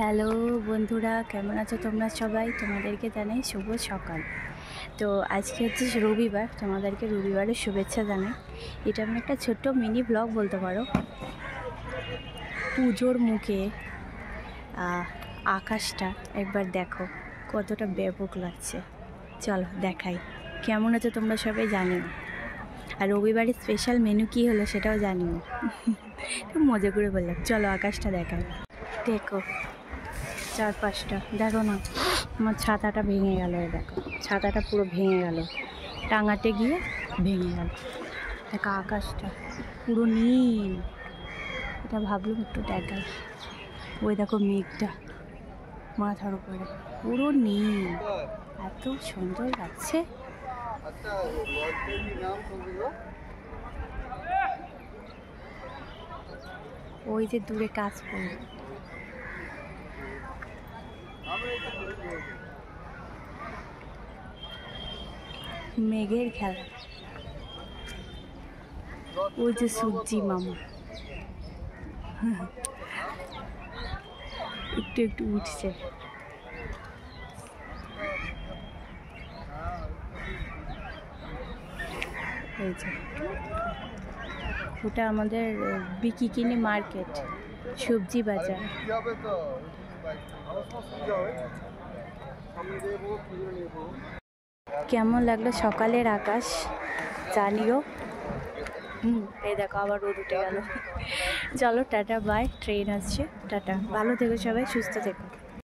Hello বন্ধুরা, কেমন আছো তোমরা সবাই? তোমাদেরকে জানাই শুভ সকাল। তো আজকে হচ্ছে রবিবার, তোমাদেরকে রবিবারের শুভেচ্ছা জানাই। এটা আমি একটা ছোট্ট মিনি ব্লগ বলতে পারো। পুজোর মুখে আকাশটা একবার দেখো, কতটা ব্যাপক লাগছে। চলো দেখাই কেমন আছে, তোমরা সবাই জানিও। আর রবিবারের স্পেশাল মেনু কী হলো সেটাও জানিও। খুব মজা করে বললাম। চলো আকাশটা দেখাই। দেখো চারপাশটা দেখো না, আমার ছাতাটা ভেঙে গেল। দেখো ছাতাটা পুরো ভেঙে গেল, টাঙাতে গিয়ে ভেঙে গেল। দেখো আকাশটা পুরো নীল, এটা ভাবলাম একটু দেখাই। ওই দেখো মেঘটা মাথার উপরে পুরো নীল, এত সুন্দর লাগছে। ওই যে দূরে কাজ করে মেঘের খেলা। ওই যে সূর্যি মামা একটু একটু উঠছে। এই যে ওটা আমাদের বিকিকিনি মার্কেট, সবজি বাজার। কেমন লাগলো সকালের আকাশ জানিও। এই দেখো আবার রোদ উঠে গেল। চলো টাটা বাই, ট্রেন আসছে। টাটা, ভালো থেকো সবাই, সুস্থ থেকো।